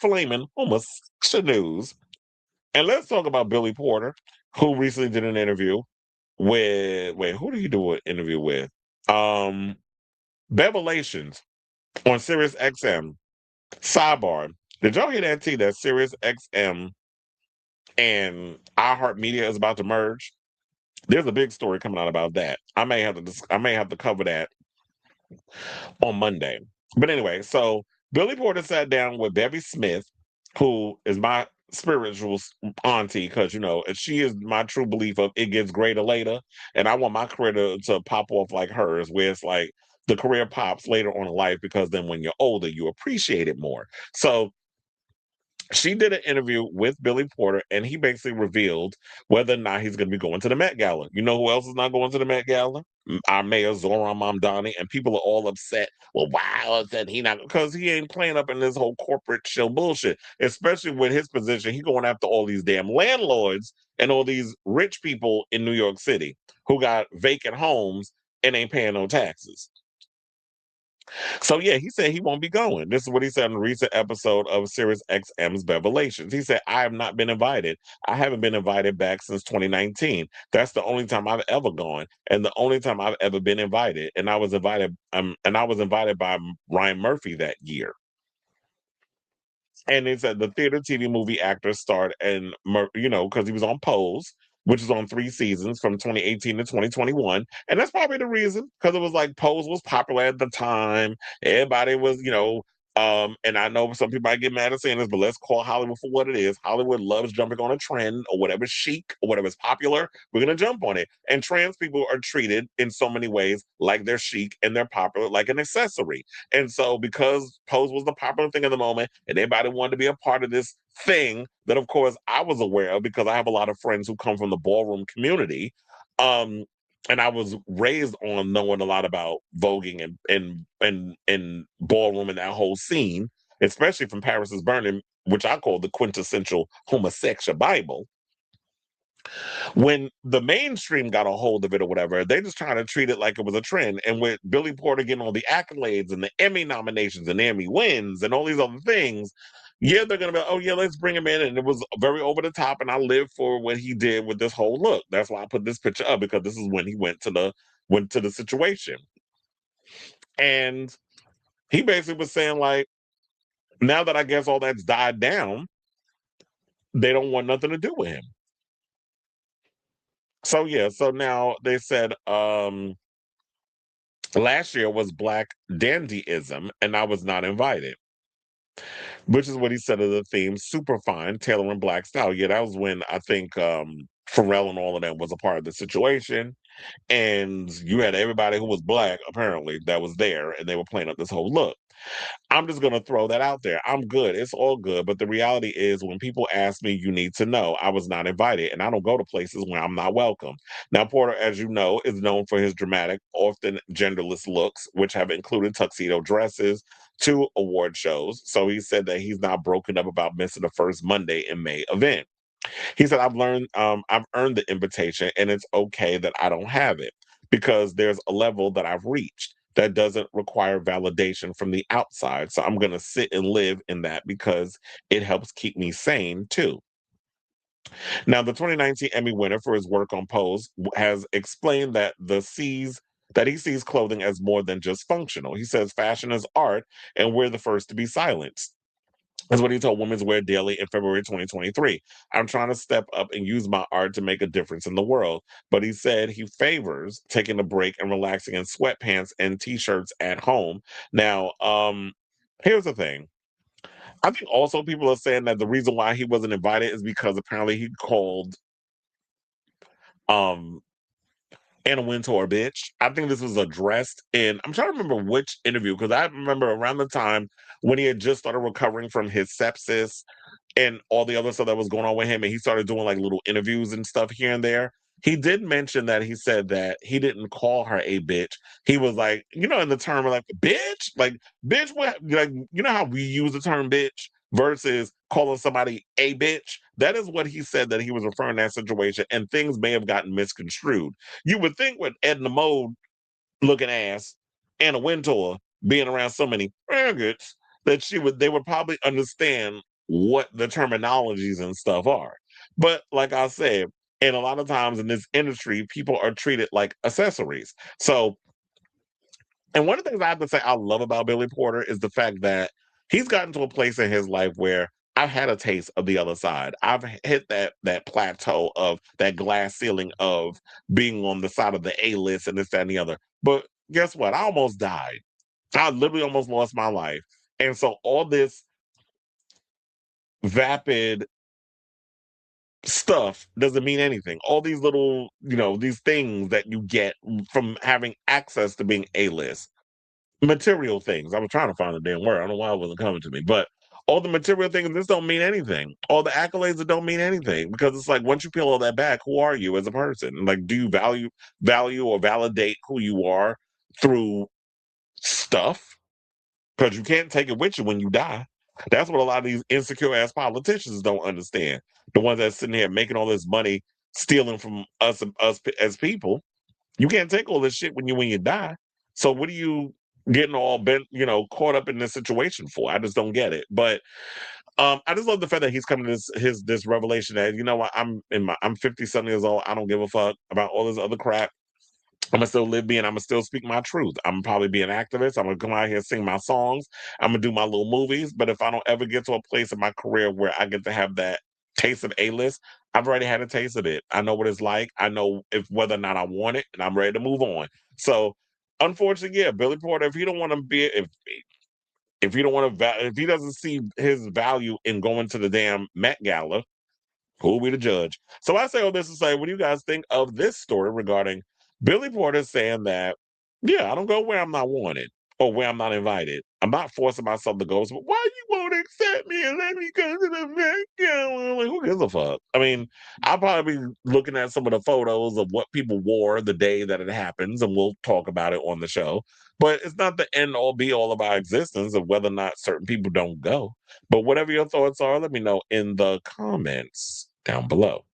flaming homosexual news. And let's talk about Billy Porter, who recently did an interview with who did he do an interview with? Um Revelations on Sirius XM. Sidebar. Did y'all hear that tea that Sirius XM and iHeartMedia is about to merge? There's a big story coming out about that. I may have to cover that on Monday. But anyway, so Billy Porter sat down with Bevy Smith, who is my spiritual auntie, because she is my true belief of it gets greater later, and I want my career to pop off like hers, where it's like the career pops later on in life because then when you're older, you appreciate it more. So she did an interview with Billy Porter, and he basically revealed whether or not he's going to be going to the Met Gala. You know who else is not going to the Met Gala? Our mayor Zoran Mamdani, and people are all upset. Well, why is that he not? Because he ain't playing up in this whole corporate show bullshit. Especially with his position, he going after all these damn landlords and all these rich people in New York City who got vacant homes and ain't paying no taxes. So yeah, he said he won't be going. This is what he said in a recent episode of Sirius XM's Revelations. He said, "I have not been invited. I haven't been invited back since 2019. That's the only time I've ever gone, and the only time I've ever been invited. And I was invited by Ryan Murphy that year." And he said the theater, TV, movie actor starred in, because he was on Pose, which is on 3 seasons from 2018 to 2021. And that's probably the reason, because it was like Pose was popular at the time. Everybody was, and I know some people might get mad at saying this, but let's call Hollywood for what it is. Hollywood loves jumping on a trend or whatever's chic or whatever's popular. We're going to jump on it. And trans people are treated in so many ways like they're chic and they're popular, like an accessory. And so, because Pose was the popular thing in the moment, and everybody wanted to be a part of this thing that, of course, I was aware of because I have a lot of friends who come from the ballroom community. Um, and I was raised on knowing a lot about voguing and ballroom and that whole scene, especially from Paris is Burning, which I call the quintessential homosexual Bible. When the mainstream got a hold of it or whatever, they just trying to treat it like it was a trend. And with Billy Porter getting all the accolades and the Emmy nominations and Emmy wins and all these other things, yeah, they're gonna be, oh yeah, let's bring him in. And it was very over the top. And I live for what he did with this whole look. That's why I put this picture up, because this is when he went to the situation. And he basically was saying, like, now that I guess all that's died down, they don't want nothing to do with him. So yeah, so now they said last year was Black Dandyism, and I was not invited, which is what he said of the theme, super fine, tailoring Black style. Yeah, that was when I think Pharrell and all of them was a part of the situation. And you had everybody who was Black, apparently, that was there, and they were playing up this whole look. I'm just going to throw that out there. I'm good. It's all good. But the reality is, when people ask me, you need to know I was not invited, and I don't go to places where I'm not welcome. Now, Porter, as you know, is known for his dramatic, often genderless looks, which have included tuxedo dresses to award shows. So he said that he's not broken up about missing the first Monday in May event. He said, I've earned the invitation, and it's okay that I don't have it, because there's a level that I've reached that doesn't require validation from the outside. So I'm going to sit and live in that because it helps keep me sane too. Now, the 2019 Emmy winner for his work on Pose has explained that he sees clothing as more than just functional. He says fashion is art, and we're the first to be silenced. That's what he told Women's Wear Daily in February 2023. I'm trying to step up and use my art to make a difference in the world. But he said he favors taking a break and relaxing in sweatpants and t-shirts at home. Now, here's the thing. I think also people are saying that the reason why he wasn't invited is because apparently he called um Anna Wintour a bitch. I think this was addressed in, I'm trying to remember which interview, because I remember around the time when he had just started recovering from his sepsis and all the other stuff that was going on with him, and he started doing like little interviews and stuff here and there. He did mention that he said that he didn't call her a bitch. He was like, in the term of like bitch, what, like, how we use the term bitch versus calling somebody a bitch. That is what he said that he was referring to that situation, and things may have gotten misconstrued. You would think with Edna Mode looking ass, Anna Wintour being around so many faggots, that they would probably understand what the terminologies and stuff are. But like I said, and a lot of times in this industry, people are treated like accessories. So, and one of the things I have to say I love about Billy Porter is the fact that he's gotten to a place in his life where I've had a taste of the other side. I've hit that plateau of that glass ceiling of being on the side of the A list and this, that, and the other. But guess what? I almost died. I literally almost lost my life. And so all this vapid stuff doesn't mean anything. All these little, these things that you get from having access to being A-list, material things. I was trying to find the damn word. I don't know why it wasn't coming to me, but all the material things, this don't mean anything. All the accolades that don't mean anything because it's like once you peel all that back, who are you as a person? Like, do you value or validate who you are through stuff? Because you can't take it with you when you die. That's what a lot of these insecure ass politicians don't understand. The ones that's sitting here making all this money, stealing from us as people. You can't take all this shit when you die. So what are you getting all bent, caught up in this situation for? I just don't get it. But I just love the fact that he's coming to this revelation that you know what, I'm 50-something years old. I don't give a fuck about all this other crap. I'm gonna still live being. I'm gonna still speak my truth. I'm gonna probably be an activist. I'm gonna come out here and sing my songs. I'm gonna do my little movies. But if I don't ever get to a place in my career where I get to have that taste of A-list, I've already had a taste of it. I know what it's like. I know if whether or not I want it, and I'm ready to move on. So, unfortunately, yeah, Billy Porter. If you don't want to be, if you don't want to, if he doesn't see his value in going to the damn Met Gala, who will be the judge? So I say all this to say, what do you guys think of this story regarding Billy Porter saying that, yeah, I don't go where I'm not wanted or where I'm not invited. I'm not forcing myself to go. So why you won't accept me and let me go to the Met Gala? Like, who gives a fuck? I mean, I'll probably be looking at some of the photos of what people wore the day that it happens, and we'll talk about it on the show. But it's not the end all be all of our existence of whether or not certain people don't go. But whatever your thoughts are, let me know in the comments down below.